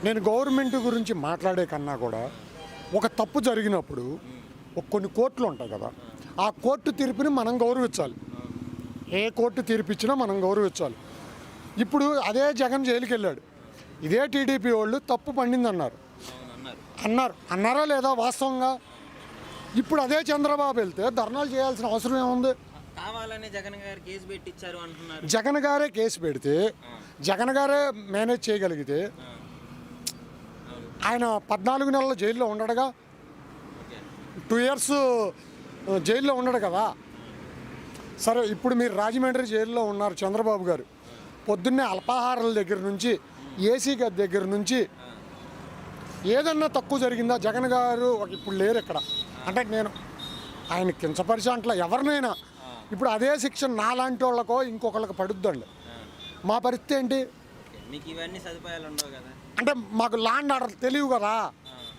నేను గవర్నమెంట్ గురించి మాట్లాడే కన్నా కూడా ఒక తప్పు జరిగినప్పుడు కొన్ని కోర్టులు ఉంటాయి కదా, ఆ కోర్టు తీర్పుని మనం గౌరవించాలి. ఏ కోర్టు తీర్పు ఇచ్చినా మనం గౌరవించాలి. ఇప్పుడు అదే జగన్ జైలుకి వెళ్ళాడు, ఇదే టీడీపీ వాళ్ళు తప్పు పండింది అన్నారా లేదా వాస్తవంగా? ఇప్పుడు అదే చంద్రబాబు వెళ్తే ధర్నాలు చేయాల్సిన అవసరం ఏముంది? కావాలని జగన్ గారు కేసు పెట్టించారు అంటున్నారు. జగన్ గారే కేసు పెడితే, జగన్ గారే మేనేజ్ చేయగలిగితే ఆయన 14 నెలల జైల్లో ఉండడుగా, 2 years జైల్లో ఉండడు కదా. సరే, ఇప్పుడు మీరు రాజమండ్రి జైల్లో ఉన్నారు చంద్రబాబు గారు. పొద్దున్నే అల్పాహారాల దగ్గర నుంచి, ఏసీ గది దగ్గర నుంచి ఏదన్నా తక్కువ జరిగిందా? జగన్ గారు ఇప్పుడు లేరు ఇక్కడ. అంటే నేను ఆయన కించపరిచి అంట్లా ఎవరినైనా. ఇప్పుడు అదే శిక్ష నాలాంటి వాళ్ళకో ఇంకొకళ్ళకి పడుద్దండి. మా పరిస్థితి ఏంటి? మీకు ఇవన్నీ సదుపాయాలు ఉండవు కదా. అంటే మాకు ల్యాండ్ ఆర్డర్ తెలియవు కదా,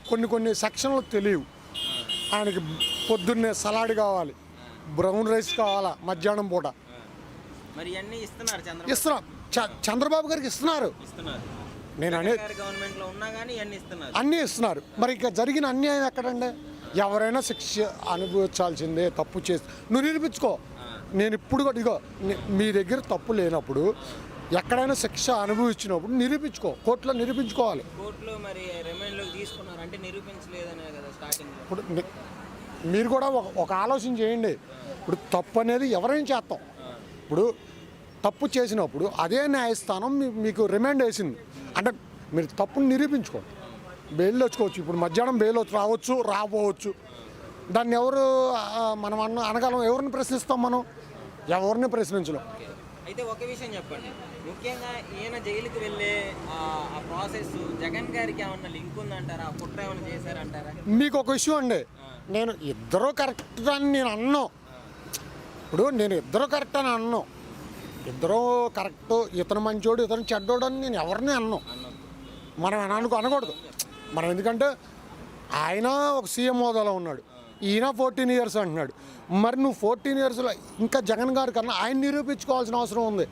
కొన్ని సెక్షన్లు తెలియవు. ఆయనకి పొద్దున్నే సలాడ్ కావాలి, బ్రౌన్ రైస్ కావాలా, మధ్యాహ్నం పూట మరి ఇవన్నీ ఇస్తున్నారు. చంద్రబాబు గారికి ఇస్తున్నారు. నేను అనేది గవర్నమెంట్లో ఉన్నా కానీ అన్నీ ఇస్తున్నారు. మరి ఇంకా జరిగిన అన్యాయం ఎక్కడండి? ఎవరైనా శిక్ష అనుభవించాల్సిందే. తప్పు చేసి నువ్వు నిరూపించుకో. నేను ఇప్పుడు కూడా ఇగో, మీ దగ్గర తప్పు లేనప్పుడు ఎక్కడైనా శిక్ష అనుభవించినప్పుడు నిరూపించుకో, కోర్టులో నిరూపించుకోవాలి. కోర్టులో మరి రిమైండ్లోకి తీసుకున్నారు అంటే నిరూపించలేదనే కదా స్టార్టింగ్. ఇప్పుడు మీరు కూడా ఒక ఆలోచన చేయండి. ఇప్పుడు తప్పు అనేది ఎవరైనా చేస్తాం. ఇప్పుడు తప్పు చేసినప్పుడు అదే న్యాయస్థానం మీకు రిమాండ్ వేసింది అంటే మీరు తప్పుని నిరూపించుకోండి, బెయిల్ వచ్చుకోవచ్చు. ఇప్పుడు మధ్యాహ్నం బెయిల్ రావచ్చు, రాకపోవచ్చు. దాన్ని ఎవరు మనం అనగలం? ఎవరిని ప్రశ్నిస్తాం? మనం ఎవరిని ప్రశ్నించలేం. అయితే ఒక విషయం చెప్పండి, ముఖ్యంగా ఈయన జైలుకి వెళ్ళే ఆ ప్రాసెస్ జగన్ గారికి ఏమన్నా లింక్ ఉందంటారా? కుట్ర ఏమైనా చేశారంటారా? మీకు ఒక విషయం అండి, నేను ఇద్దరు కరెక్ట్ అని నేను అన్నాను. ఇప్పుడు నేను ఇద్దరు కరెక్ట్ అని అన్నాను. ఇద్దరు కరెక్ట్, ఇతను మంచోడు ఇతను చెడ్డోడు అని నేను ఎవరిని అన్నాను. మనం అనకూడదు. మనం ఎందుకంటే ఆయన ఒక సీఎం హోదాలో ఉన్నాడు, ఈయన 14 years అంటున్నాడు. మరి నువ్వు 14 yearsలో ఇంకా జగన్ గారి కన్నా ఆయన నిరూపించుకోవాల్సిన అవసరం ఉంది.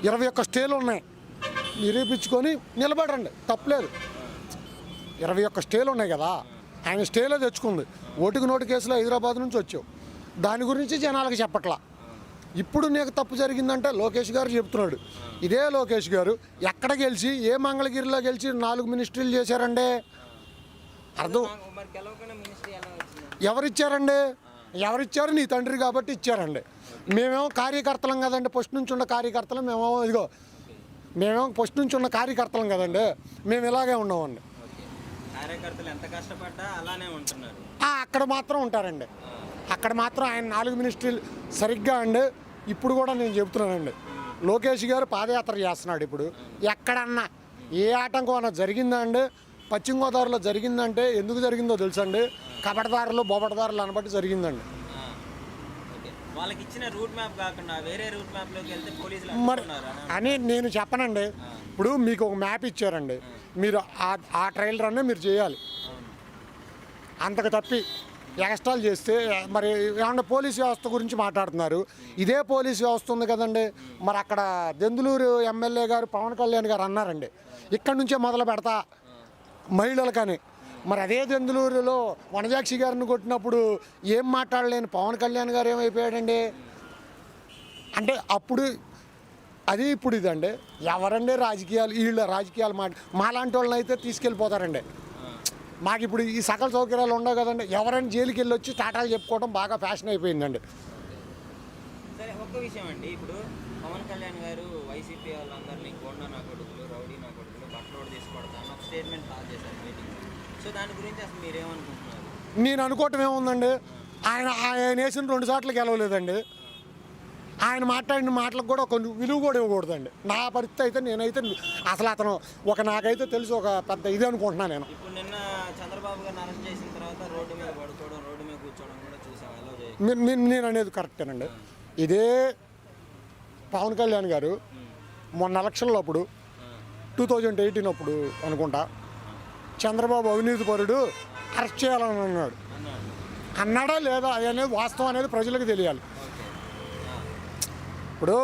21 స్టేలు ఉన్నాయి, నిరూపించుకొని నిలబడండి, తప్పలేదు. 21 స్టేలు ఉన్నాయి కదా, ఆయన స్టేలో తెచ్చుకుంది. ఓటుకు నోటు కేసులో హైదరాబాద్ నుంచి వచ్చావు, దాని గురించి జనాలకు చెప్పట్లా. ఇప్పుడు నీకు తప్పు జరిగిందంటే లోకేష్ గారు చెప్తున్నాడు. ఇదే లోకేష్ గారు ఎక్కడ గెలిచి, ఏ మంగళగిరిలో గెలిచి 4 మినిస్ట్రీలు చేశారండి? అర్థం ఎవరిచ్చారు? నీ తండ్రి కాబట్టి ఇచ్చారండి. మేమేమో కార్యకర్తలం కదండి, ఫస్ట్ నుంచి ఉన్న కార్యకర్తలు. మేమేమో ఫస్ట్ నుంచి ఉన్న కార్యకర్తలం కదండి, మేము ఇలాగే ఉన్నామండి. కార్యకర్తలు ఎంత కష్టపడ్డా అలానే ఉంటున్నారు. అక్కడ మాత్రం ఉంటారండి, అక్కడ మాత్రం ఆయన 4 మినిస్ట్రీలు సరిగ్గా అండి. ఇప్పుడు కూడా నేను చెబుతున్నానండి, లోకేష్ గారు పాదయాత్ర చేస్తున్నాడు. ఇప్పుడు ఎక్కడన్నా ఏ ఆటంకం అన్నా జరిగిందా అండి? పశ్చిమ గోదావరిలో జరిగిందంటే ఎందుకు జరిగిందో తెలుసండి, కబడదారులు బొబడదారులు అనబట్టి జరిగిందండి. వాళ్ళకి ఇచ్చిన రూట్ మ్యాప్ కాకుండా వేరే రూట్ మ్యాప్లోకి వెళ్తే పోలీసులు మరి అని నేను చెప్పనండి. ఇప్పుడు మీకు ఒక మ్యాప్ ఇచ్చారండి, మీరు ఆ ట్రయల్ రన్నే మీరు చేయాలి. అంతకు తప్పి ఎక్స్ట్రాలు చేస్తే మరి ఏమన్నా పోలీస్ వ్యవస్థ గురించి మాట్లాడుతున్నారు. ఇదే పోలీస్ వ్యవస్థ ఉంది కదండి. మరి అక్కడ దెందులూరు ఎమ్మెల్యే గారు పవన్ కళ్యాణ్ గారు అన్నారండి, ఇక్కడి నుంచే మొదలు పెడతా మహిళలకని. మరి అదే దెందులూరులో వనజాక్షి గారిని కొట్టినప్పుడు ఏం మాట్లాడలేని పవన్ కళ్యాణ్ గారు ఏమైపోయాడండి? అంటే అప్పుడు అది ఇప్పుడు ఇదండి. ఎవరండి రాజకీయాలు? వీళ్ళ రాజకీయాలు మాలాంటి వాళ్ళని అయితే తీసుకెళ్ళిపోతారండి. మాకు ఇప్పుడు ఈ సకల సౌకర్యాలు ఉండవు కదండి. ఎవరైనా జైలుకి వెళ్ళి వచ్చి టాటాలు చెప్పుకోవడం బాగా ఫ్యాషన్ అయిపోయిందండి. సరే, ఒక్క విషయం అండి, ఇప్పుడు పవన్ కళ్యాణ్ గారు వైసీపీ వాళ్ళందరినీ గోండా నా కొడుకులు, రౌడీ నా కొడుకులు, బట్టలోడు తీసుకొడతాను ఒక స్టేట్మెంట్ పాస్ చేశారు మీటింగ్. సో దాని గురించి అసలు మీరేమనుకుంటున్నారు? నేను అనుకోవటం ఏముందండి, ఆయన వేసిన 2 సార్లు గెలవలేదండి. ఆయన మాట్లాడిన మాటలకు కూడా కొన్ని విలువ కూడా ఇవ్వకూడదండి. నా పరిస్థితి అయితే నేనైతే అసలు అతను నాకైతే తెలిసి ఒక పెద్ద ఇది అనుకుంటున్నాను నేను. ఇప్పుడు నిన్న చంద్రబాబు గారిని అరెస్ట్ చేసిన తర్వాత రోడ్డు మీద పడుకోవడం, రోడ్డు మీద కూర్చోవడం కూడా చూసాం. నేను అనేది కరెక్టేనండి. ఇదే పవన్ కళ్యాణ్ గారు మొన్న ఎలక్షన్లో అప్పుడు 2018 అప్పుడు అనుకుంటా చంద్రబాబు అవినీతి పరుడు అరెస్ట్ చేయాలని అన్నాడా లేదా అనేది వాస్తవం అనేది ప్రజలకు తెలియాలి. ఇప్పుడు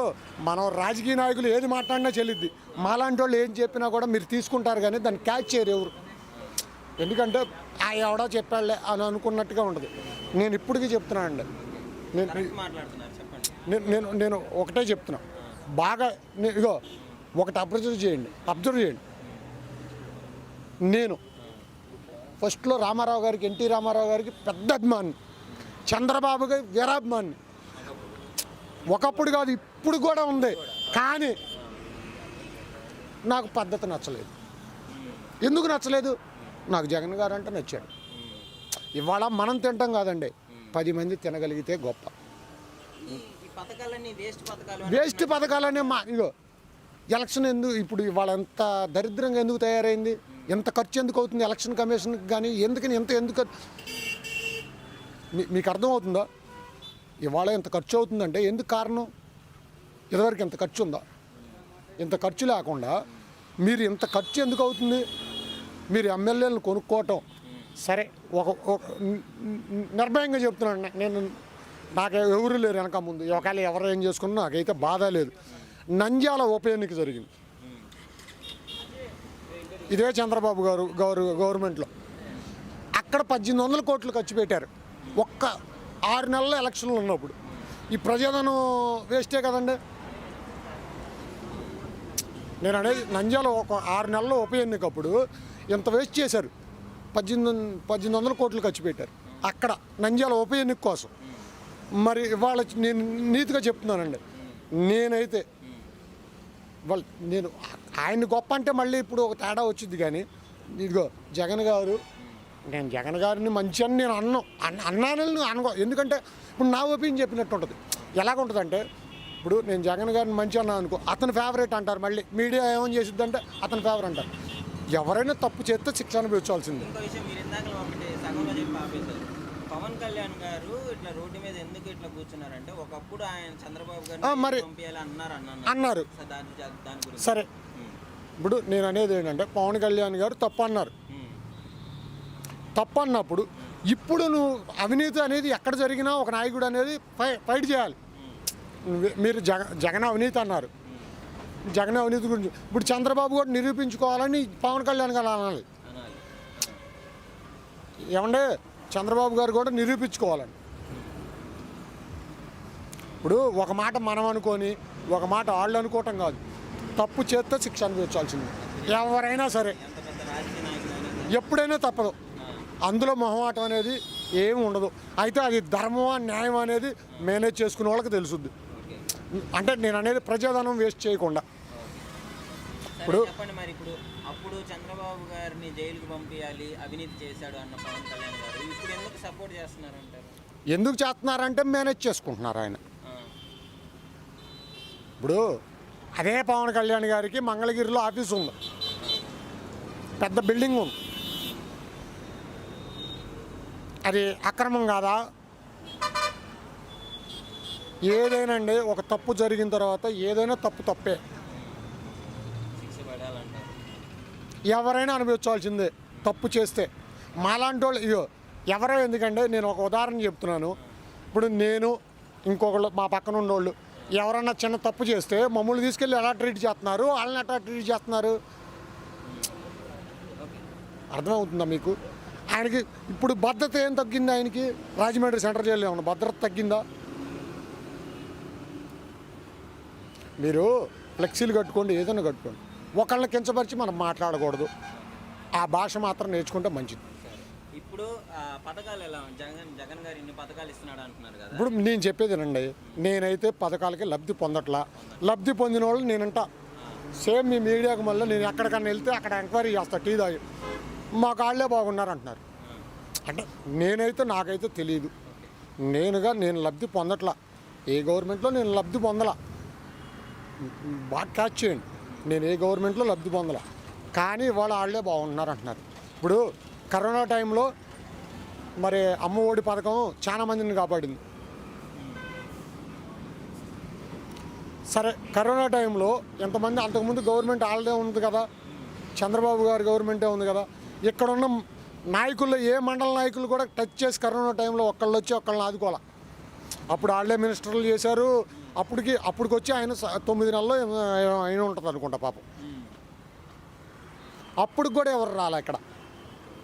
మనం రాజకీయ నాయకులు ఏది మాట్లాడినా చెల్లిద్ది. మాలాంటి వాళ్ళు ఏం చెప్పినా కూడా మీరు తీసుకుంటారు, కానీ దాన్ని క్యాచ్ చేయరు ఎవరు. ఎందుకంటే ఆ ఎవడో చెప్పాడులే అని అనుకున్నట్టుగా ఉంటుంది. నేను ఇప్పటికీ చెప్తున్నానండి, మాట్లాడుతున్నారు చెప్పండి. నేను ఒకటే చెప్తున్నా, బాగా ఇగో ఒకటి అబ్జర్వ్ చేయండి. నేను ఫస్ట్లో రామారావు గారికి, ఎన్టీ రామారావు గారికి పెద్ద అభిమాని, చంద్రబాబు గారి వీరాభిమాని. ఒకప్పుడు కాదు, ఇప్పుడు కూడా ఉంది. కానీ నాకు పద్ధతి నచ్చలేదు. ఎందుకు నచ్చలేదు? నాకు జగన్ గారు అంటే నచ్చాడు. ఇవాళ మనం తింటాం కాదండి, 10 మంది తినగలిగితే గొప్ప. వేస్ట్ పథకాలనే ఇగో ఎలక్షన్ ఎందుకు ఇప్పుడు ఇవాళ ఎంత దరిద్రంగా ఎందుకు తయారైంది? ఎంత ఖర్చు ఎందుకు అవుతుంది ఎలక్షన్ కమిషన్కి? కానీ ఎందుకని ఎందుకు మీకు అర్థమవుతుందా? ఇవాళ ఎంత ఖర్చు అవుతుందంటే ఎందుకు కారణం? ఇదివరకు ఎంత ఖర్చు ఉందా? ఇంత ఖర్చు లేకుండా మీరు ఇంత ఖర్చు ఎందుకు అవుతుంది? మీరు ఎమ్మెల్యేలను కొనుక్కోవటం సరే, ఒక నిర్భయంగా చెప్తున్నాను నేను, నాకు ఎవరు లేరు వెనక ముందు. ఒకవేళ ఎవరు ఏం చేసుకున్నా నాకైతే బాధ లేదు. నంద్యాల ఉప ఎన్నిక జరిగింది, ఇదే చంద్రబాబు గారు గవర్నమెంట్లో. అక్కడ 1800 కోట్లు ఖర్చు పెట్టారు ఒక్క 6 నెలల ఎలక్షన్లు ఉన్నప్పుడు. ఈ ప్రజాధనం వేస్టే కదండి. నేను అనేది నంద్యాల ఒక 6 నెలల ఉప ఎన్నికప్పుడు ఎంత వేస్ట్ చేశారు? 1800 కోట్లు ఖర్చు పెట్టారు అక్కడ నంద్యాల ఉప ఎన్నిక కోసం. మరి వాళ్ళ నేను నీతిగా చెప్తున్నానండి, నేనైతే నేను ఆయన గొప్ప అంటే మళ్ళీ ఇప్పుడు ఒక తేడా వచ్చింది. కానీ ఇదిగో జగన్ గారు, నేను జగన్ గారిని మంచి అని నేను అన్నానని అనుకో. ఎందుకంటే ఇప్పుడు నా ఒపీనియన్ చెప్పినట్టు ఉంటుంది. ఎలాగుంటుందంటే ఇప్పుడు నేను జగన్ గారిని మంచి అన్నా అనుకో, అతని ఫేవరెట్ అంటారు. మళ్ళీ మీడియా ఏమని చేసిద్దంటే అతని ఫేవరెట్ అంటారు. ఎవరైనా తప్పు చేస్తే శిక్ష అనుభవించాల్సింది. పవన్ కళ్యాణ్ గారు ఇట్లా రోడ్డు మీద ఎందుకు ఇట్లా కూర్చున్నారంటే, ఒకప్పుడు ఆయన చంద్రబాబు గారు అన్నారు. సరే, ఇప్పుడు నేను అనేది ఏంటంటే పవన్ కళ్యాణ్ గారు తప్పు అన్నారు. తప్పు అన్నప్పుడు ఇప్పుడు నువ్వు అవినీతి అనేది ఎక్కడ జరిగినా ఒక నాయకుడు అనేది ఫైట్ చేయాలి. మీరు జగన్ అవినీతి అన్నారు, జగన్ అవినీతి గురించి ఇప్పుడు చంద్రబాబు కూడా నిరూపించుకోవాలని పవన్ కళ్యాణ్ గారు అనాలి. ఏమంటే చంద్రబాబు గారు కూడా నిరూపించుకోవాలని. ఇప్పుడు ఒక మాట మనం అనుకొని ఒక మాట వాళ్ళు అనుకోవటం కాదు. తప్పు చేస్తే శిక్ష అనుభవించాల్సింది ఎవరైనా సరే, ఎప్పుడైనా తప్పదు. అందులో మొహమాటం అనేది ఏమి ఉండదు. అయితే అది ధర్మం న్యాయం అనేది మేనేజ్ చేసుకునే వాళ్ళకి తెలుసుద్ది. అంటే నేను అనేది ప్రజాధనం వేస్ట్ చేయకుండా. ఇప్పుడు చెప్పండి, మరి ఇప్పుడు అప్పుడు చంద్రబాబు గారిని జైలుకు పంపించాలి, అవినీతి చేశాడు అన్న పవన్ కళ్యాణ్ గారు ఇప్పుడు ఎందుకు సపోర్ట్ చేస్తున్నారంటారు? ఎందుకు చేస్తున్నారంటే మేనేజ్ చేసుకుంటున్నారు ఆయన. ఇప్పుడు అదే పవన్ కళ్యాణ్ గారికి మంగళగిరిలో ఆఫీస్ ఉంది, పెద్ద బిల్డింగ్ ఉంది. అది అక్రమం కాదా? ఏదైనా అండి, ఒక తప్పు జరిగిన తర్వాత ఏదైనా తప్పే. ఎవరైనా అనుభవించాల్సిందే తప్పు చేస్తే. మాలాంటి వాళ్ళు ఇగో ఎవరో, ఎందుకంటే నేను ఒక ఉదాహరణ చెప్తున్నాను. ఇప్పుడు నేను ఇంకొకళ్ళు మా పక్కన ఉన్నోళ్ళు ఎవరన్నా చిన్న తప్పు చేస్తే మమ్మల్ని తీసుకెళ్ళి ఎలా ట్రీట్ చేస్తున్నారు, వాళ్ళని ఎట్లా ట్రీట్ చేస్తున్నారు? అర్థమవుతుందా మీకు? ఆయనకి ఇప్పుడు భద్రత ఏం తగ్గింది? ఆయనకి రాజమండ్రి సెంట్రల్ జైల్లో ఏమన్నా భద్రత తగ్గిందా? మీరు ఫ్లెక్సీలు కట్టుకోండి, ఏదైనా కట్టుకోండి, ఒకళ్ళని కించపరిచి మనం మాట్లాడకూడదు. ఆ భాష మాత్రం నేర్చుకుంటే మంచిది. ఇప్పుడు పథకాలు ఎలా జగన్ గారు ఇన్ని పథకాలు ఇస్తున్నాడు అంటున్నారు కదా. ఇప్పుడు నేను చెప్పేదేనండి, నేనైతే పథకాలకి లబ్ధి పొందట్లా. లబ్ధి పొందిన వాళ్ళు నేనంట సేమ్ మీ మీడియాకు మళ్ళీ నేను ఎక్కడికన్నా వెళ్తే అక్కడ ఎంక్వైరీ చేస్తా, టీ తాగి మా కాళ్ళే బాగున్నారు అంటున్నారు. అంటే నాకైతే తెలియదు. నేను లబ్ధి పొందట్లా. ఏ గవర్నమెంట్లో నేను లబ్ధి పొందలా. బాగా క్యాచ్ చేయండి, నేను ఏ గవర్నమెంట్లో లబ్ధి పొందలా. కానీ వాళ్ళే బాగున్నారు అంటున్నారు. ఇప్పుడు కరోనా టైంలో మరి అమ్మ ఒడి పథకం చాలా మందిని కాపాడింది. సరే, కరోనా టైంలో ఎంతమంది, అంతకుముందు గవర్నమెంట్ వాళ్ళదే ఉంది కదా, చంద్రబాబు గారి గవర్నమెంటే ఉంది కదా. ఇక్కడున్న నాయకుల్లో ఏ మండల నాయకులు కూడా టచ్ చేసి కరోనా టైంలో ఒకళ్ళు వచ్చి ఒకళ్ళని ఆదుకోవాలి. అప్పుడు వాళ్ళే మినిస్టర్లు చేశారు, అప్పటికొచ్చి ఆయన 9 నెలల్లో అయిన ఉంటుంది అనుకుంటా పాపం. అప్పటికి కూడా ఎవరు రాలే ఇక్కడ.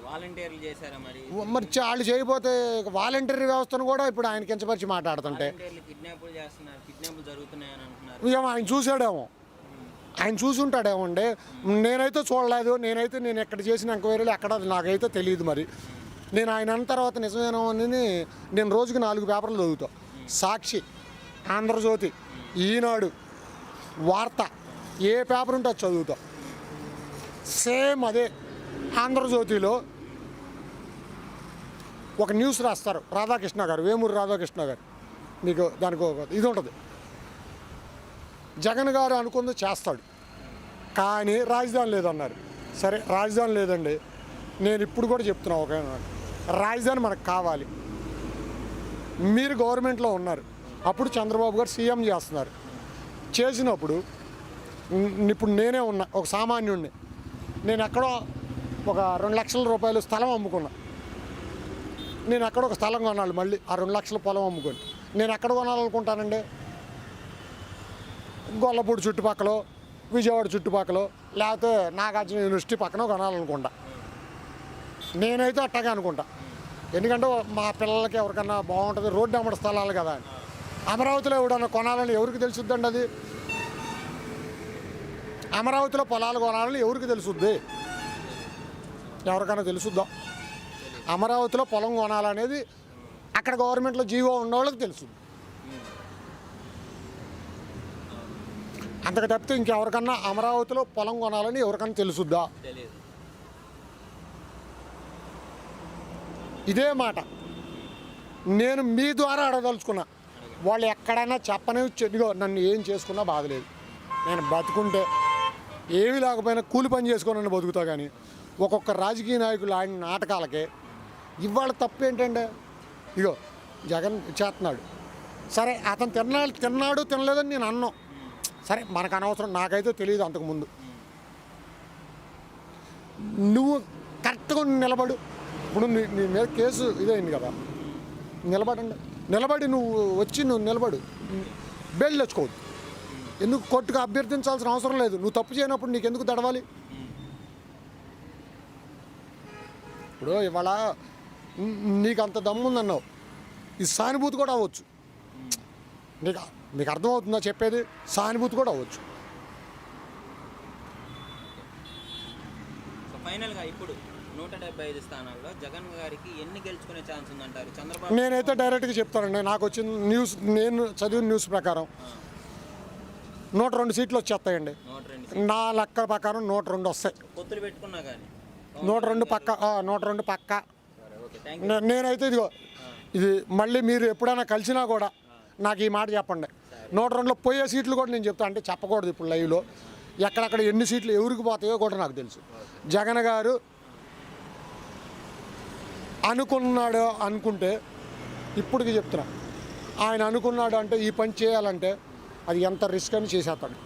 వాలంటీర్లు చేశారా మరి? మరి వాళ్ళు చేయకపోతే వాలంటీర్ వ్యవస్థను కూడా ఇప్పుడు ఆయన కించపరిచి మాట్లాడుతుంటే కిడ్నాపులు చేస్తున్నారు, కిడ్నాపులు జరుగుతున్నాయని అంటున్నారు. ఏమో ఆయన చూసాడేమో, ఆయన చూసుంటాడేమో అండి. నేనైతే చూడలేదు. నేను ఎక్కడ చేసిన ఎంక్వైరీలు ఎక్కడ నాకైతే తెలియదు. మరి నేను ఆయన అన్న తర్వాత నిజమేనో అని నేను రోజుకి 4 పేపర్లు చదువుతా. సాక్షి, ఆంధ్రజ్యోతి, ఈనాడు, వార్త, ఏ పేపర్ ఉంటే అది చదువుతా. సేమ్ అదే ఆంధ్రజ్యోతిలో ఒక న్యూస్ రాస్తారు రాధాకృష్ణ గారు, వేమూరి రాధాకృష్ణ గారు. మీకు దానికి ఇది ఉంటుంది, జగన్ గారు అనుకుంది చేస్తాడు కానీ రాజధాని లేదన్నారు. సరే రాజధాని లేదండి, నేను ఇప్పుడు కూడా చెప్తున్నా, ఒక రాజధాని మనకు కావాలి. మీరు గవర్నమెంట్లో ఉన్నారు, అప్పుడు చంద్రబాబు గారు సీఎం చేస్తున్నారు. చేసినప్పుడు ఇప్పుడు నేనే ఉన్నా, ఒక సామాన్యుడిని. నేను ఎక్కడో ఒక 2 లక్షల రూపాయలు స్థలం అమ్ముకున్నా. నేను ఎక్కడ ఒక స్థలం కొనాలి, మళ్ళీ ఆ 2 లక్షల పొలం అమ్ముకొని నేను ఎక్కడ కొనాలనుకుంటానండి? గొల్లపూడి చుట్టుపక్కల, విజయవాడ చుట్టుపక్కల, లేకపోతే నాగార్జున యూనివర్సిటీ పక్కన కొనాలనుకుంటా. నేనైతే అట్టగా అనుకుంటా. ఎందుకంటే మా పిల్లలకి ఎవరికన్నా బాగుంటుంది, రోడ్డు అమ్మడి స్థలాలు కదా. అమరావతిలో ఎవడన్నా కొనాలని ఎవరికి తెలుసుద్దండి? అది అమరావతిలో పొలాలు కొనాలని ఎవరికి తెలుసుద్ది? ఎవరికైనా తెలుసుద్దా? అమరావతిలో పొలం కొనాలనేది అక్కడ గవర్నమెంట్లో జీవో ఉన్న వాళ్ళకి తెలుసుద్ది. అంతకు తప్పితే ఇంకెవరికన్నా అమరావతిలో పొలం కొనాలని ఎవరికన్నా తెలుసుద్దా? ఇదే మాట నేను మీ ద్వారా అడగదలుచుకున్నా. వాళ్ళు ఎక్కడైనా చెప్పనే ఇదిగో నన్ను ఏం చేసుకున్నా బాధలేదు, నేను బతుకుంటే ఏమీ లేకపోయినా కూలి పని చేసుకొని నన్ను బతుకుతా. కానీ ఒక్కొక్క రాజకీయ నాయకులు ఆయన నాటకాలకే ఇవాళ తప్పు ఏంటంటే, ఇగో జగన్ చేస్తున్నాడు, సరే అతను తిన్నాడు తినలేదని నేను అన్నాం. సరే మనకు అనవసరం, నాకైతే తెలియదు అంతకుముందు. నువ్వు కరెక్ట్గా నిలబడు. ఇప్పుడు నీ మీద కేసు ఇదైంది కదా, నిలబడి నువ్వు వచ్చి నిలబడు, బెయిల్ తెచ్చుకోవద్దు. ఎందుకు కోర్టుకు అభ్యర్థించాల్సిన అవసరం లేదు. నువ్వు తప్పు చేయనప్పుడు నీకు ఎందుకు తడవాలి? ఇప్పుడు ఇవాళ నీకు అంత దమ్ముందన్నావు, ఈ సానుభూతి కూడా అవ్వచ్చు. మీకు అర్థమవుతుందా చెప్పేది? సానుభూతి కూడా అవ్వచ్చు. ఫైనల్గా ఇప్పుడు 175 స్థానాల్లో జగన్ గారికి ఎన్ని గెలుచుకునే ఛాన్స్ ఉందంటారు? చంద్రబాబు నేనైతే డైరెక్ట్గా చెప్తానండి, నాకు వచ్చిన న్యూస్, నేను చదివిన న్యూస్ ప్రకారం 102 సీట్లు వచ్చేస్తాయండి. నా లెక్క ప్రకారం 102 వస్తాయి. పొత్తులు పెట్టుకున్నా కానీ 102 పక్క. నేనైతే ఇదిగో ఇది మళ్ళీ మీరు ఎప్పుడైనా కలిసినా కూడా నాకు ఈ మాట చెప్పండి. 102లో పోయే సీట్లు కూడా నేను చెప్తాను, అంటే చెప్పకూడదు ఇప్పుడు లైవ్లో. ఎక్కడెక్కడ ఎన్ని సీట్లు ఎవరికి పోతాయో కూడా నాకు తెలుసు. జగన్ గారు అనుకున్నాడు అనుకుంటే, ఇప్పటికి చెప్తున్నా, ఆయన అనుకున్నాడు అంటే ఈ పని చేయాలంటే అది ఎంత రిస్క్ అని చేసేస్తాడు.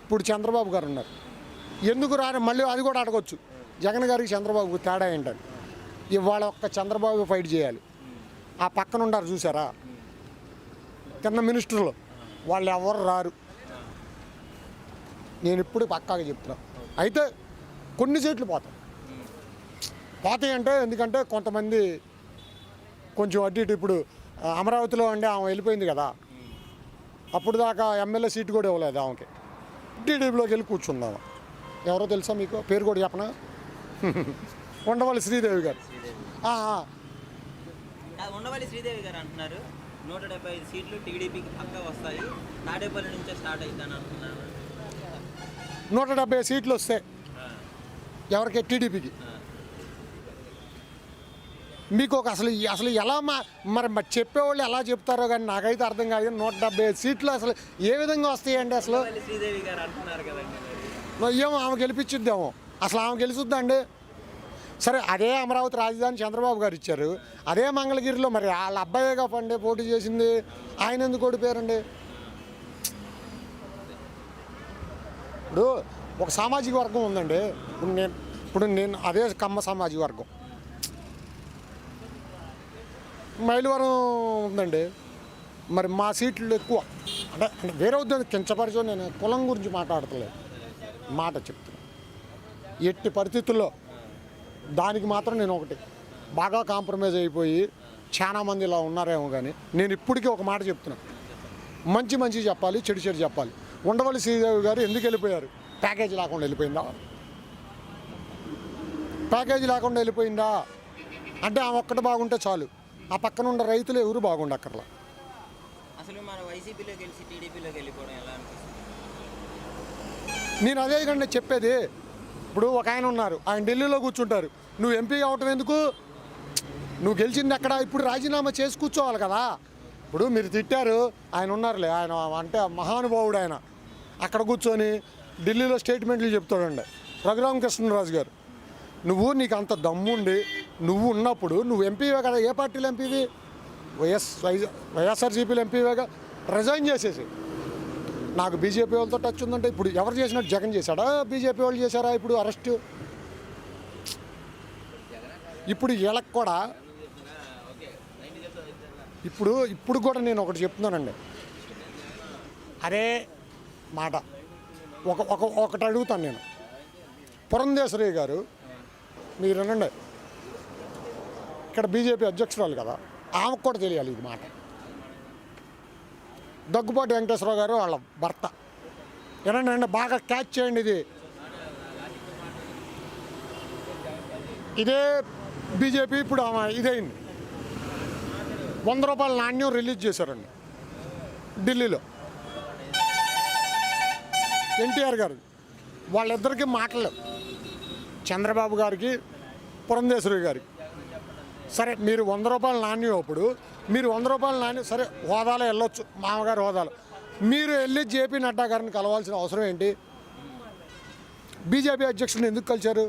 ఇప్పుడు చంద్రబాబు గారు ఉన్నారు, ఎందుకు రాని మళ్ళీ అది కూడా అడగొచ్చు. జగన్ గారికి చంద్రబాబు తేడా ఏంటని. ఇవాళ ఒక్క చంద్రబాబు ఫైట్ చేయాలి. ఆ పక్కన ఉండారు చూసారా కింద మినిస్టర్లు, వాళ్ళు ఎవరు రారు. నేను ఇప్పుడు పక్కాగా చెప్తున్నా. అయితే కొన్ని సీట్లు పోతాయి అంటే, ఎందుకంటే కొంతమంది కొంచెం అటు ఇటు. ఇప్పుడు అమరావతిలో అంటే ఆమె వెళ్ళిపోయింది కదా, అప్పుడు దాకా ఎమ్మెల్యే సీటు కూడా ఇవ్వలేదు ఆమెకి. టీడీపీలోకి వెళ్ళి కూర్చుందాము. ఎవరో తెలుసా మీకు? పేరు కూడా చెప్పనా? ఉండవల్లి శ్రీదేవి గారు. ఉండవల్లి శ్రీదేవి గారు అంటున్నారు 175 సీట్లు టీడీపీకి పక్కా వస్తాయి, తాడేపల్లి నుంచే స్టార్ట్ అవుతాను అంటున్నారు. 170 సీట్లు వస్తాయి ఎవరికి? టీడీపీకి. మీకు ఒక అసలు ఎలా మరి చెప్పేవాళ్ళు ఎలా చెప్తారో కానీ నాకైతే అర్థం కాదు. 175 సీట్లు అసలు ఏ విధంగా వస్తాయండి? అసలు శ్రీదేవి గారు అంటున్నారు కదండి, ఏమో ఆమె గెలిపించిద్దామో. అసలు ఆమె గెలుచుద్దండి? సరే అదే అమరావతి రాజధాని చంద్రబాబు గారు ఇచ్చారు, అదే మంగళగిరిలో మరి వాళ్ళ అబ్బాయిగా పండే పోటీ చేసింది, ఆయన ఎందుకు ఓడిపోయారండి? ఇప్పుడు ఒక సామాజిక వర్గం ఉందండి. ఇప్పుడు నేను అదే కమ్మ సామాజిక వర్గం, మైలవరం ఉందండి, మరి మా సీట్లు ఎక్కువ. అంటే వేరే ఉద్యోగం కించపరిచో నేను కులం గురించి మాట్లాడతలేదు, మాట చెప్తున్నాను. ఎట్టి పరిస్థితుల్లో దానికి మాత్రం నేను ఒకటి బాగా కాంప్రమైజ్ అయిపోయి చాలా మంది ఇలా ఉన్నారేమో, కానీ నేను ఇప్పటికీ ఒక మాట చెప్తున్నాను, మంచి చెప్పాలి, చెడు చెప్పాలి. ఉండవల్లి శ్రీదేవి గారు ఎందుకు వెళ్ళిపోయారు? ప్యాకేజీ లేకుండా వెళ్ళిపోయిందా? ప్యాకేజీ లేకుండా వెళ్ళిపోయిందా అంటే ఆమె ఒక్కటి బాగుంటే చాలు, ఆ పక్కన ఉన్న రైతులు ఎవరు బాగుండక్కర్లా. అసలు మన వైసీపీలో గెలిచి టీడీపీలోకి వెళ్ళిపోవడం ఎలా అనిపిస్తుంది? నేను అదే కంటే చెప్పేది. ఇప్పుడు ఒక ఆయన ఉన్నారు, ఆయన ఢిల్లీలో కూర్చుంటారు, నువ్వు ఎంపీ అవటం ఎందుకు? నువ్వు గెలిచింది అక్కడ, ఇప్పుడు రాజీనామా చేసి కూర్చోవాలి కదా. ఇప్పుడు మీరు తిట్టారు, ఆయన ఉన్నారులే, ఆయన అంటే మహానుభావుడు, ఆయన అక్కడ కూర్చొని ఢిల్లీలో స్టేట్మెంట్లు చెప్తాడండి రఘురామకృష్ణరాజు గారు. నీకు అంత దమ్ముండి నువ్వు ఉన్నప్పుడు నువ్వు ఎంపీవే కదా, ఏ పార్టీలో ఎంపీవి? వైఎస్ఆర్సీపీలో ఎంపీవేగా, రిజైన్ చేసేసి. నాకు బీజేపీ వాళ్ళతో టచ్ ఉందంటే ఇప్పుడు ఎవరు చేసినట్టు జగన్ చేశాడా, బీజేపీ వాళ్ళు చేశారా ఇప్పుడు అరెస్టు? ఇప్పుడు వీళ్ళకి కూడా ఇప్పుడు కూడా నేను ఒకటి చెప్తున్నానండి, అరే మాట ఒకటి అడుగుతాను నేను. పురంధేశ్వరి గారు మీరు అనండి, ఇక్కడ బీజేపీ అధ్యక్షురాలు కదా, ఆమెకు కూడా తెలియాలి ఇది మాట. దగ్గుబాటి వెంకటేశ్వరరావు గారు వాళ్ళ భర్త, ఏనండి బాగా క్యాచ్ చేయండి. ఇదే బీజేపీ ఇప్పుడు ఆమె ఇదైంది, 100 రూపాయల నాణ్యం రిలీజ్ చేశారండి ఢిల్లీలో. ఎన్టీఆర్ గారు వాళ్ళిద్దరికీ మాటలు, చంద్రబాబు గారికి పురంధేశ్వరి గారికి. సరే మీరు 100 రూపాయల నాణ్యం, అప్పుడు మీరు 100 రూపాయల నాణ్యం సరే హోదాలో వెళ్ళొచ్చు, మామగారు హోదాలో. మీరు వెళ్ళి జేపీ నడ్డా గారిని కలవాల్సిన అవసరం ఏంటి? బీజేపీ అధ్యక్షుడిని ఎందుకు కలిశారు?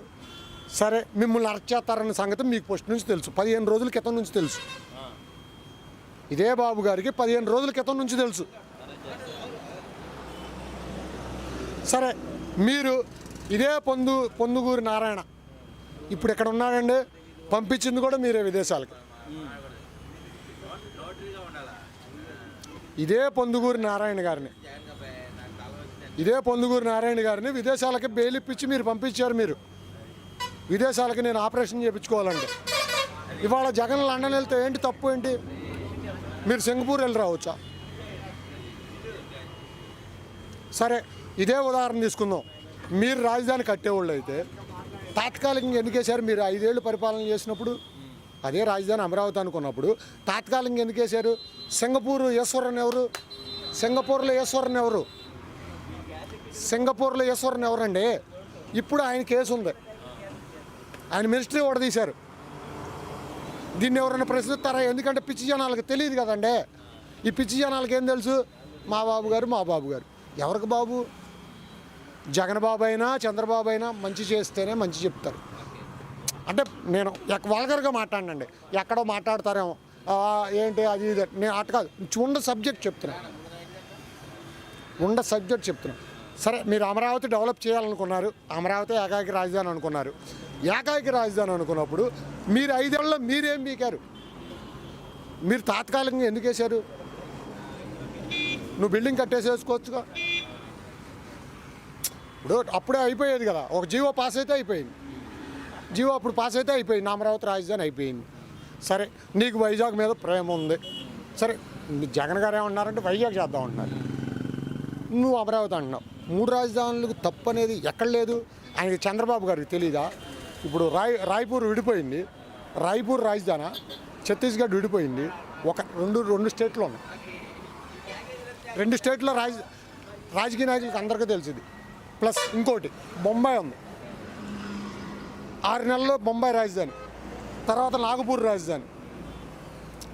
సరే మిమ్మల్ని అరెస్ట్ చేస్తారన్న సంగతి మీకు ఫస్ట్ నుంచి తెలుసు, 15 రోజుల క్రితం నుంచి తెలుసు. ఇదే బాబు గారికి 15 రోజుల క్రితం నుంచి తెలుసు. సరే మీరు ఇదే పొందుగూరి నారాయణ ఇప్పుడు ఇక్కడ ఉన్నాడండి, పంపించింది కూడా మీరే విదేశాలకు. ఇదే పొందుగూరి నారాయణ గారిని విదేశాలకి బెయిల్ ఇప్పించి మీరు పంపించారు. మీరు విదేశాలకి నేను ఆపరేషన్ చేయించుకోవాలండి. ఇవాళ జగన్ లండన్ వెళ్తే ఏంటి తప్పు ఏంటి? మీరు సింగపూర్ వెళ్ళి రావచ్చా? సరే ఇదే ఉదాహరణ తీసుకుందాం, మీరు రాజధాని కట్టేవాళ్ళు అయితే తాత్కాలికంగా ఎందుకు వేశారు? మీరు 5 ఏళ్ళు పరిపాలన చేసినప్పుడు అదే రాజధాని అమరావతి అనుకున్నప్పుడు తాత్కాలికంగా ఎందుకు వేశారు? సింగపూర్లో ఈశ్వరన్ ఎవరండి? ఇప్పుడు ఆయన కేసు ఉంది, ఆయన మినిస్ట్రీ కూడా తీశారు. దీన్ని ఎవరైనా ప్రశ్నిస్తారా? ఎందుకంటే పిచ్చి జనాలకు తెలియదు కదండి. ఈ పిచ్చి జనాలకి ఏం తెలుసు? మా బాబు గారు ఎవరికి బాబు? జగన్ బాబు అయినా చంద్రబాబు అయినా మంచి చేస్తేనే మంచి చెప్తారు. అంటే నేను వల్గర్గా మాట్లాడండి, ఎక్కడో మాట్లాడతారేమో ఏంటి అది ఇది, నేను అటు కాదు, ఉండ సబ్జెక్ట్ చెప్తున్నా. సరే మీరు అమరావతి డెవలప్ చేయాలనుకున్నారు, అమరావతి ఏకైక రాజధాని అనుకున్నారు. ఏకైక రాజధాని అనుకున్నప్పుడు మీరు 5 ఏళ్ళలో మీరేం పీకారు? మీరు తాత్కాలికంగా ఎందుకు వేశారు? నువ్వు బిల్డింగ్ కట్టేసేసుకోవచ్చుగా. ఇప్పుడు అప్పుడే అయిపోయేది కదా, ఒక జీవో పాస్ అయితే అయిపోయింది. అప్పుడు పాస్ అయితే అయిపోయింది, అమరావతి రాజధాని అయిపోయింది. సరే నీకు వైజాగ్ మీద ప్రేమ ఉంది, సరే జగన్ గారు ఏమన్నారంటే వైజాగ్ చేద్దాం అంటున్నారు, నువ్వు అమరావతి అంటున్నావు. 3 రాజధానులకు తప్పు అనేది ఎక్కడ లేదు. ఆయనకి చంద్రబాబు గారికి తెలీదా? ఇప్పుడు రాయ్పూర్ విడిపోయింది, రాయ్పూర్ రాజధాని, ఛత్తీస్గఢ్ విడిపోయింది, రెండు స్టేట్లో ఉన్నాయి. 2 స్టేట్లో రాజకీయ నాయకులకు అందరికీ తెలిసింది. ప్లస్ ఇంకోటి బొంబాయి ఉంది, 6 నెలల్లో బొంబాయి రాజధాని, తర్వాత నాగపూర్ రాజధాని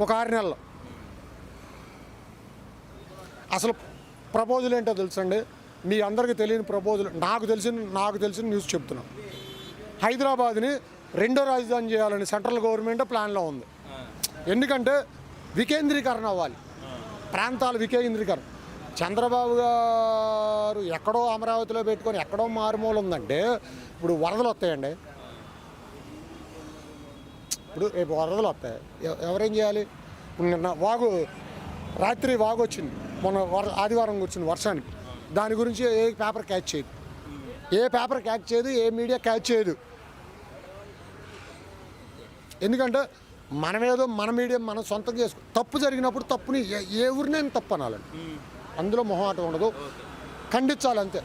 ఒక 6 నెలల్లో. అసలు ప్రపోజల్ ఏంటో తెలుసండి, మీ అందరికీ తెలియని ప్రపోజల్, నాకు తెలిసిన న్యూస్ చెప్తున్నాను. హైదరాబాద్ని 2వ రాజధాని చేయాలని సెంట్రల్ గవర్నమెంట్ ప్లాన్లో ఉంది. ఎందుకంటే వికేంద్రీకరణ అవ్వాలి, ప్రాంతాల వికేంద్రీకరణ. చంద్రబాబు గారు ఎక్కడో అమరావతిలో పెట్టుకొని ఎక్కడో మారుమూల ఉందంటే ఇప్పుడు వరదలు వస్తాయండి. ఇప్పుడు రేపు వరదలు వస్తాయి, ఎవరేం చేయాలి? నిన్న రాత్రి వాగొచ్చింది మొన్న ఆదివారం వచ్చింది వర్షానికి. దాని గురించి ఏ పేపర్ క్యాచ్ చేయదు, ఏ పేపర్ క్యాచ్ చేయదు, ఏ మీడియా క్యాచ్ చేయదు. ఎందుకంటే మనమేదో మన మీడియం మనం సొంతంగా చేసుకో. తప్పు జరిగినప్పుడు తప్పుని ఏ ఊరినైనా తప్పు అనాలండి, అందులో మొహమాటం ఉండదు, ఖండించాలి అంతే.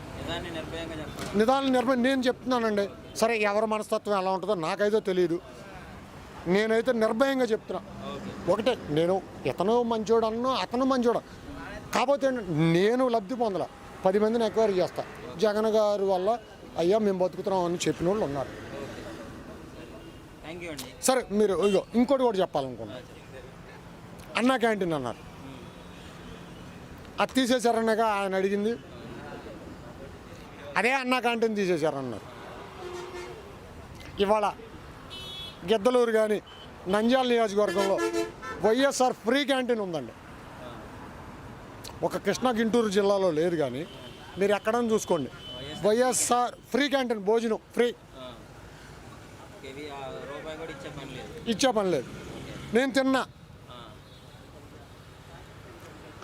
నిదానం నిర్భయం నేను చెప్తున్నానండి. సరే ఎవరి మనస్తత్వం ఎలా ఉంటుందో నాకైతే తెలియదు, నేనైతే నిర్భయంగా చెప్తున్నా. ఒకటే, నేను ఇతను మంచోడు అన్నా అతను మంచోడు, కాకపోతే నేను లబ్ధి పొందల, 10 మందిని ఎంక్వైరీ చేస్తా. జగన్ గారి వల్ల అయ్యా మేము బతుకుతున్నాం అని చెప్పిన వాళ్ళు ఉన్నారు. సరే మీరు ఇగో ఇంకోటి కూడా చెప్పాలనుకున్నాను. అన్నా క్యాంటీన్ అన్నారు, అది తీసేశారన్నాక ఆయన అడిగింది. అదే అన్నా క్యాంటీన్ తీసేశారన్నారు. ఇవాళ గిద్దలూరు కానీ నంద్యాల నియోజకవర్గంలో వైఎస్ఆర్ ఫ్రీ క్యాంటీన్ ఉందండి. ఒక కృష్ణా గుంటూరు జిల్లాలో లేదు, కానీ మీరు ఎక్కడైనా చూసుకోండి వైఎస్ఆర్ ఫ్రీ క్యాంటీన్, భోజనం ఫ్రీ, ఇచ్చే పని లేదు. నేను తిన్నా.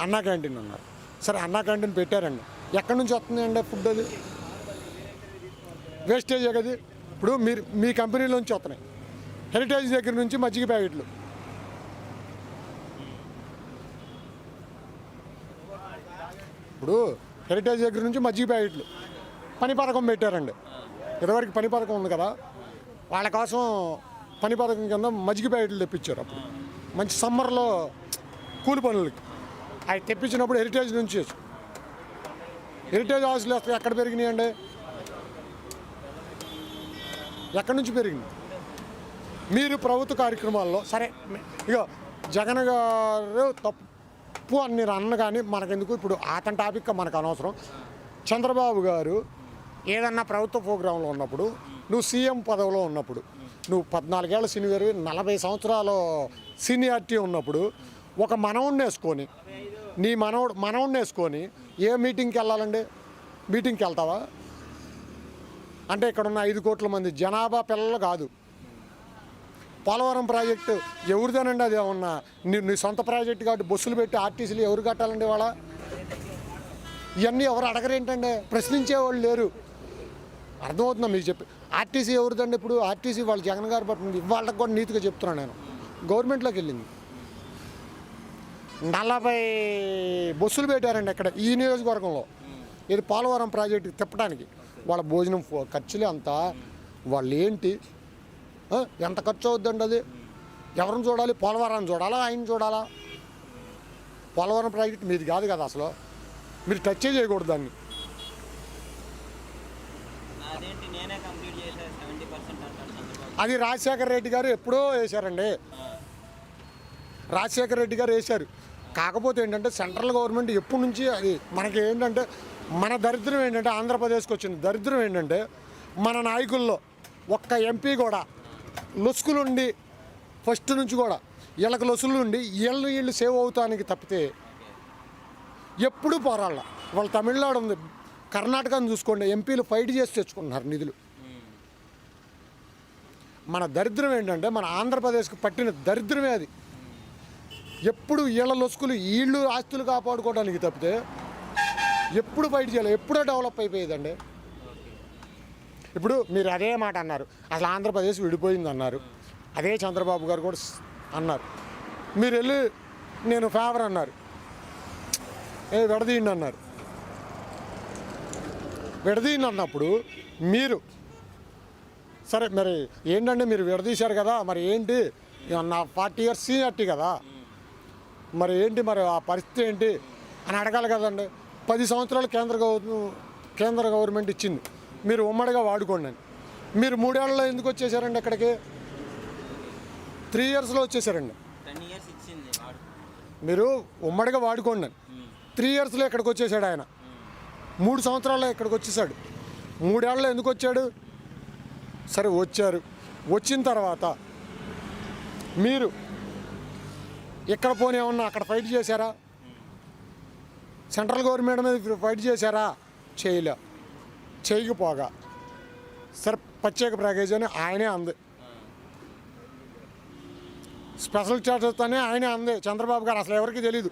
అన్నా క్యాంటీన్ అన్నారు. సరే అన్నా క్యాంటీన్ పెట్టారండి, ఎక్కడి నుంచి వస్తుందండి ఫుడ్? అది వేస్టేజే కదా. ఇప్పుడు మీరు మీ కంపెనీలోంచి వస్తున్నాయి, హెరిటేజ్ దగ్గర నుంచి మజ్జిగ ప్యాకెట్లు, ఇప్పుడు హెరిటేజ్ దగ్గర నుంచి మజ్జిగ ప్యాకెట్లు పని పథకం పెట్టారండి. ఇదివరకు పని పథకం ఉంది కదా, వాళ్ళ కోసం పని పథకం కింద మజ్జిగ ప్యాకెట్లు తెప్పించారు. అప్పుడు మంచి సమ్మర్లో కూలి పనులకి అవి తెప్పించినప్పుడు హెరిటేజ్ నుంచి హెరిటేజ్ హౌస్లు ఎక్కడ పెరిగినాయండి? ఎక్కడి నుంచి పెరిగింది? మీరు ప్రభుత్వ కార్యక్రమాల్లో సరే ఇక జగన్ గారు తప్పు అని నేను అన్న, కానీ మనకెందుకు ఇప్పుడు అతని టాపిక్ మనకు అనవసరం. చంద్రబాబు గారు ఏదన్నా ప్రభుత్వ ప్రోగ్రాంలో ఉన్నప్పుడు, నువ్వు సీఎం పదవిలో ఉన్నప్పుడు, నువ్వు 14 ఏళ్ళ సీనియర్, 40 సంవత్సరాల సీనియారిటీ ఉన్నప్పుడు ఒక మనవుణ్ణి వేసుకొని, నీ మనవుణ్ణి వేసుకొని ఏ మీటింగ్కి వెళ్ళాలండి? మీటింగ్కి వెళ్తావా? అంటే ఇక్కడ ఉన్న 5 కోట్ల మంది జనాభా పిల్లలు కాదు. పోలవరం ప్రాజెక్టు ఎవరిదేనండి? అది ఏమన్నా నీ సొంత ప్రాజెక్టు కాబట్టి బస్సులు పెట్టి ఆర్టీసీలు ఎవరు కట్టాలండి? వాళ్ళ ఇవన్నీ ఎవరు అడగరేంటండి? ప్రశ్నించేవాళ్ళు లేరు. అర్థమవుతుందా మీకు చెప్పి? ఆర్టీసీ ఎవరిదండి? ఇప్పుడు ఆర్టీసీ వాళ్ళు జగన్ గారు పట్టింది. వాళ్ళకి కూడా నీతిగా చెప్తున్నాను నేను, గవర్నమెంట్లోకి వెళ్ళింది. 40 బస్సులు పెట్టారండి ఇక్కడ ఈ నియోజకవర్గంలో, ఇది పోలవరం ప్రాజెక్టుకి తిప్పడానికి. వాళ్ళ భోజనం ఖర్చులే అంతా. వాళ్ళు ఏంటి, ఎంత ఖర్చు అవుద్దండి? అది ఎవరిని చూడాలి? పోలవరాన్ని చూడాలా, ఆయన చూడాలా? పోలవరం ప్రాజెక్ట్ మీది కాదు కదా, అసలు మీరు టచ్ చేయకూడదు దాన్ని. అది రాజశేఖర రెడ్డి గారు ఎప్పుడో వేశారండి, రాజశేఖర రెడ్డి గారు వేశారు. కాకపోతే ఏంటంటే సెంట్రల్ గవర్నమెంట్ ఎప్పటి నుంచి అది మనకి ఏంటంటే, మన దరిద్రం ఏంటంటే, ఆంధ్రప్రదేశ్కి వచ్చిన దరిద్రం ఏంటంటే, మన నాయకుల్లో ఒక్క ఎంపీ కూడా లొసుకులుండి ఫస్ట్ నుంచి కూడా వీళ్ళకి లొసులుండి వీళ్ళు సేవ్ అవుతానికి తప్పితే ఎప్పుడూ పోరాళ్ళ. వాళ్ళు తమిళనాడు ఉంది, కర్ణాటకను చూసుకోండి, ఎంపీలు ఫైట్ చేసి తెచ్చుకుంటున్నారు నిధులు. మన దరిద్రం ఏంటంటే, మన ఆంధ్రప్రదేశ్కి పట్టిన దరిద్రమే అది. ఎప్పుడు వీళ్ళ లొసుకులు వీళ్ళు ఆస్తులు కాపాడుకోవడానికి తప్పితే ఎప్పుడు ఫైట్ చేయాలి, ఎప్పుడో డెవలప్ అయిపోయేదండి. ఇప్పుడు మీరు అదే మాట అన్నారు, అసలు ఆంధ్రప్రదేశ్ విడిపోయింది అన్నారు. అదే చంద్రబాబు గారు కూడా అన్నారు. మీరు వెళ్ళి నేను ఫేవర్ అన్నారు, విడదీయండి అన్నారు. విడదీయండి అన్నప్పుడు మీరు సరే మరి ఏంటంటే మీరు విడదీశారు కదా, మరి ఏంటి నా 40 years సీనియారిటీ కదా, మరి ఏంటి మరి ఆ పరిస్థితి ఏంటి అని అడగాలి కదండి. 10 సంవత్సరాలు కేంద్ర గవర్నమెంట్ ఇచ్చింది, మీరు ఉమ్మడిగా వాడుకోండి అని. మీరు 3 ఏళ్లలో ఎందుకు వచ్చేసారండి ఇక్కడికి? 3 yearsలో వచ్చేసారండి. మీరు ఉమ్మడిగా వాడుకోండి అని 3 yearsలో ఇక్కడికి వచ్చేసాడు ఆయన. 3 సంవత్సరాల్లో ఇక్కడికి వచ్చేసాడు. 3 ఏళ్లలో ఎందుకు వచ్చాడు? సరే వచ్చారు, వచ్చిన తర్వాత మీరు ఇక్కడ పోనీ ఏమన్నా అక్కడ ఫైట్ చేశారా? సెంట్రల్ గవర్నమెంట్ మీద ఫైట్ చేశారా? చేయకపోగా సరే ప్రత్యేక ప్యాకేజ్ అని ఆయనే అంది, స్పెషల్ స్టేటస్ అని ఆయనే అంది. చంద్రబాబు గారు అసలు ఎవరికి తెలియదు.